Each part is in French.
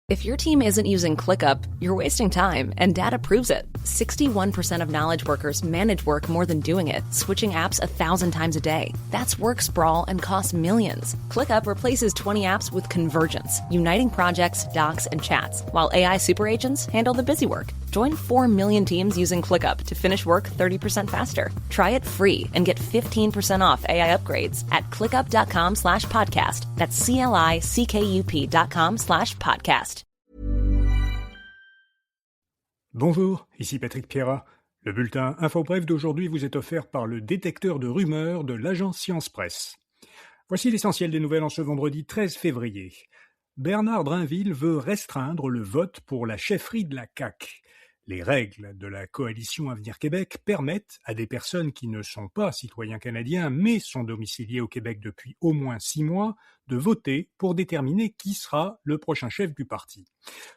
If your team isn't using ClickUp, you're wasting time, and data proves it. 61% of knowledge workers manage work more than doing it, switching apps 1,000 times a day. That's work sprawl and costs millions. ClickUp replaces 20 apps with Convergence, uniting projects, docs, and chats, while AI super agents handle the busy work. Join 4 million teams using ClickUp to finish work 30% faster. Try it free and get 15% off AI upgrades at clickup.com/podcast. That's CLICKUP.com/podcast. Bonjour, ici Patrick Pierrat. Le bulletin InfoBref d'aujourd'hui vous est offert par le détecteur de rumeurs de l'agence Science Presse. Voici l'essentiel des nouvelles en ce vendredi 13 février. Bernard Drinville veut restreindre le vote pour la chefferie de la CAQ. Les règles de la coalition Avenir Québec permettent à des personnes qui ne sont pas citoyens canadiens mais sont domiciliés au Québec depuis au moins 6 mois de voter pour déterminer qui sera le prochain chef du parti.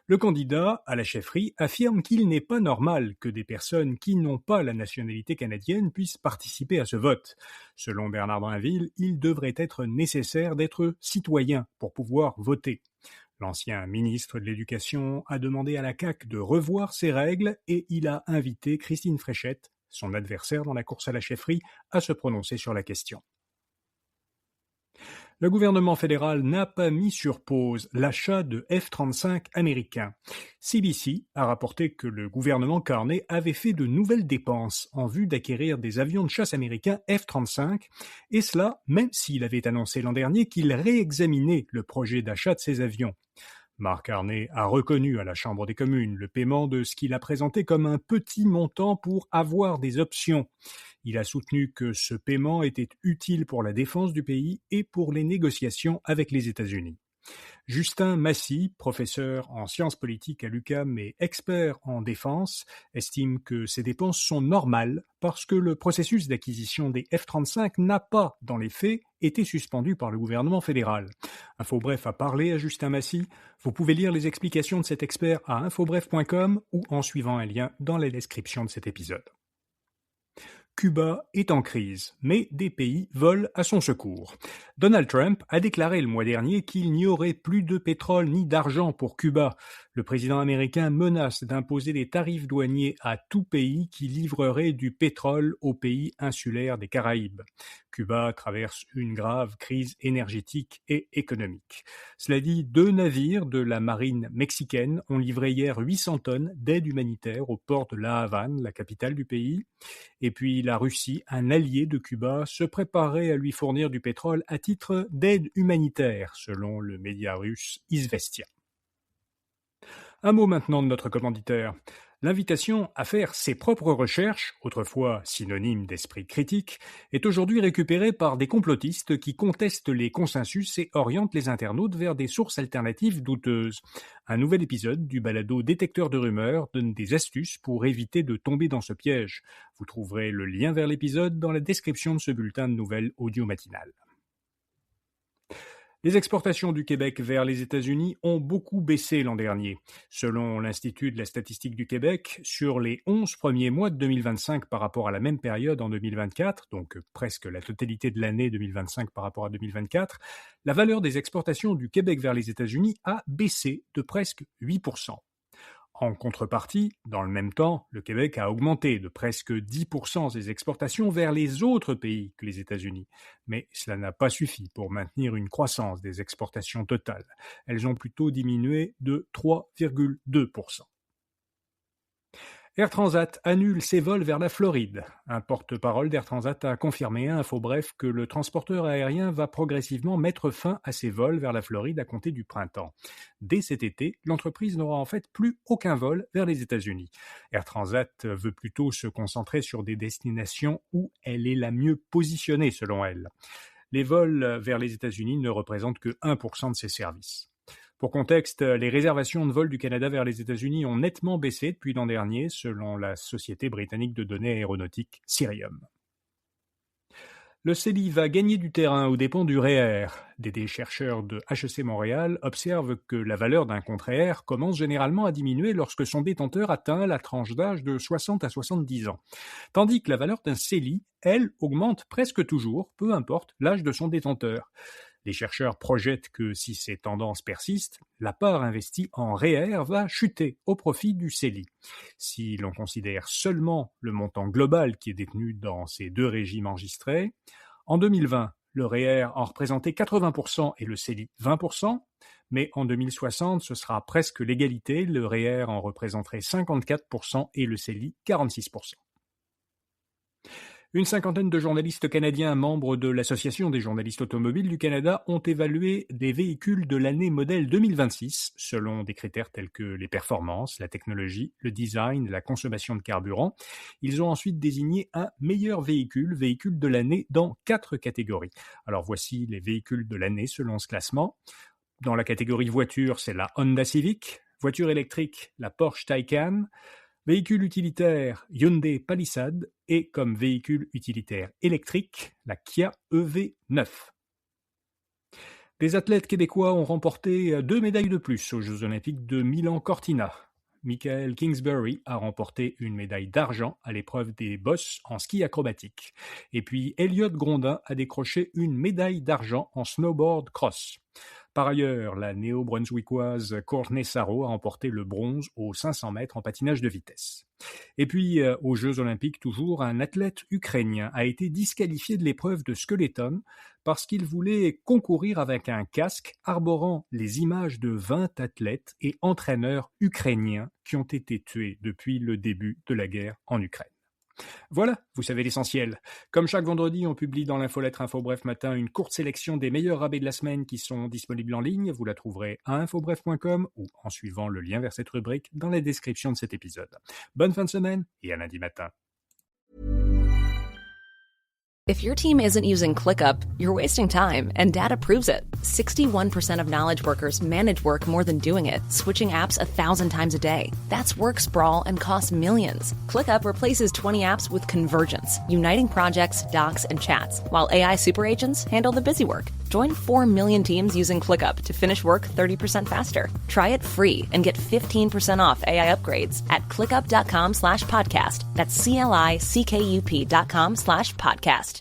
Le candidat à la chefferie affirme qu'il n'est pas normal que des personnes qui n'ont pas la nationalité canadienne puissent participer à ce vote. Selon Bernard Drinville, il devrait être nécessaire d'être citoyen pour pouvoir voter. L'ancien ministre de l'Éducation a demandé à la CAQ de revoir ses règles et il a invité Christine Fréchette, son adversaire dans la course à la chefferie, à se prononcer sur la question. Le gouvernement fédéral n'a pas mis sur pause l'achat de F-35 américains. CBC a rapporté que le gouvernement Carney avait fait de nouvelles dépenses en vue d'acquérir des avions de chasse américains F-35, et cela même s'il avait annoncé l'an dernier qu'il réexaminait le projet d'achat de ces avions. Mark Carney a reconnu à la Chambre des communes le paiement de ce qu'il a présenté comme un petit montant pour avoir des options. Il a soutenu que ce paiement était utile pour la défense du pays et pour les négociations avec les États-Unis. Justin Massy, professeur en sciences politiques à l'UQAM et expert en défense, estime que ces dépenses sont normales parce que le processus d'acquisition des F-35 n'a pas, dans les faits, été suspendu par le gouvernement fédéral. InfoBref a parlé à Justin Massy. Vous pouvez lire les explications de cet expert à infobref.com ou en suivant un lien dans la description de cet épisode. Cuba est en crise, mais des pays volent à son secours. Donald Trump a déclaré le mois dernier qu'il n'y aurait plus de pétrole ni d'argent pour Cuba. Le président américain menace d'imposer des tarifs douaniers à tout pays qui livrerait du pétrole aux pays insulaires des Caraïbes. Cuba traverse une grave crise énergétique et économique. Cela dit, 2 navires de la marine mexicaine ont livré hier 800 tonnes d'aide humanitaire au port de La Havane, la capitale du pays. Et puis la Russie, un allié de Cuba, se préparait à lui fournir du pétrole à titre d'aide humanitaire, selon le média russe Izvestia. Un mot maintenant de notre commanditaire. L'invitation à faire ses propres recherches, autrefois synonyme d'esprit critique, est aujourd'hui récupérée par des complotistes qui contestent les consensus et orientent les internautes vers des sources alternatives douteuses. Un nouvel épisode du balado Détecteur de rumeurs donne des astuces pour éviter de tomber dans ce piège. Vous trouverez le lien vers l'épisode dans la description de ce bulletin de nouvelles audio matinal. Les exportations du Québec vers les États-Unis ont beaucoup baissé l'an dernier. Selon l'Institut de la statistique du Québec, sur les 11 premiers mois de 2025 par rapport à la même période en 2024, donc presque la totalité de l'année 2025 par rapport à 2024, la valeur des exportations du Québec vers les États-Unis a baissé de presque 8%. En contrepartie, dans le même temps, le Québec a augmenté de presque 10% ses exportations vers les autres pays que les États-Unis. Mais cela n'a pas suffi pour maintenir une croissance des exportations totales. Elles ont plutôt diminué de 3,2%. Air Transat annule ses vols vers la Floride. Un porte-parole d'Air Transat a confirmé à InfoBref que le transporteur aérien va progressivement mettre fin à ses vols vers la Floride à compter du printemps. Dès cet été, l'entreprise n'aura en fait plus aucun vol vers les États-Unis. Air Transat veut plutôt se concentrer sur des destinations où elle est la mieux positionnée selon elle. Les vols vers les États-Unis ne représentent que 1% de ses services. Pour contexte, les réservations de vol du Canada vers les États-Unis ont nettement baissé depuis l'an dernier, selon la société britannique de données aéronautiques Cirium. Le CELI va gagner du terrain aux dépens du REER. Des chercheurs de HEC Montréal observent que la valeur d'un compte REER commence généralement à diminuer lorsque son détenteur atteint la tranche d'âge de 60 à 70 ans, tandis que la valeur d'un CELI, elle, augmente presque toujours, peu importe l'âge de son détenteur. Les chercheurs projettent que si ces tendances persistent, la part investie en REER va chuter au profit du CELI. Si l'on considère seulement le montant global qui est détenu dans ces deux régimes enregistrés, en 2020, le REER en représentait 80% et le CELI 20%, mais en 2060, ce sera presque l'égalité, le REER en représenterait 54% et le CELI 46%. Une cinquantaine de journalistes canadiens membres de l'Association des journalistes automobiles du Canada ont évalué des véhicules de l'année modèle 2026 selon des critères tels que les performances, la technologie, le design, la consommation de carburant. Ils ont ensuite désigné un meilleur véhicule de l'année dans 4 catégories. Alors voici les véhicules de l'année selon ce classement. Dans la catégorie voiture, c'est la Honda Civic, voiture électrique, la Porsche Taycan, véhicule utilitaire Hyundai Palisade et comme véhicule utilitaire électrique, la Kia EV9. Des athlètes québécois ont remporté 2 médailles de plus aux Jeux Olympiques de Milan-Cortina. Michael Kingsbury a remporté une médaille d'argent à l'épreuve des bosses en ski acrobatique. Et puis Elliott Grondin a décroché une médaille d'argent en snowboard cross. Par ailleurs, la néo-brunswickoise Courtney Sarro a remporté le bronze aux 500 mètres en patinage de vitesse. Et puis, aux Jeux Olympiques toujours, un athlète ukrainien a été disqualifié de l'épreuve de skeleton parce qu'il voulait concourir avec un casque arborant les images de 20 athlètes et entraîneurs ukrainiens qui ont été tués depuis le début de la guerre en Ukraine. Voilà, vous savez l'essentiel. Comme chaque vendredi, on publie dans l'infolettre InfoBref Matin une courte sélection des meilleurs rabais de la semaine qui sont disponibles en ligne. Vous la trouverez à infobref.com ou en suivant le lien vers cette rubrique dans la description de cet épisode. Bonne fin de semaine et à lundi matin. If your team isn't using ClickUp, you're wasting time, and data proves it. 61% of knowledge workers manage work more than doing it, switching apps 1,000 times a day. That's work sprawl and costs millions. ClickUp replaces 20 apps with Convergence, uniting projects, docs, and chats, while AI super agents handle the busy work. Join 4 million teams using ClickUp to finish work 30% faster. Try it free and get 15% off AI upgrades at clickup.com/podcast. That's CLICKUP.com/podcast.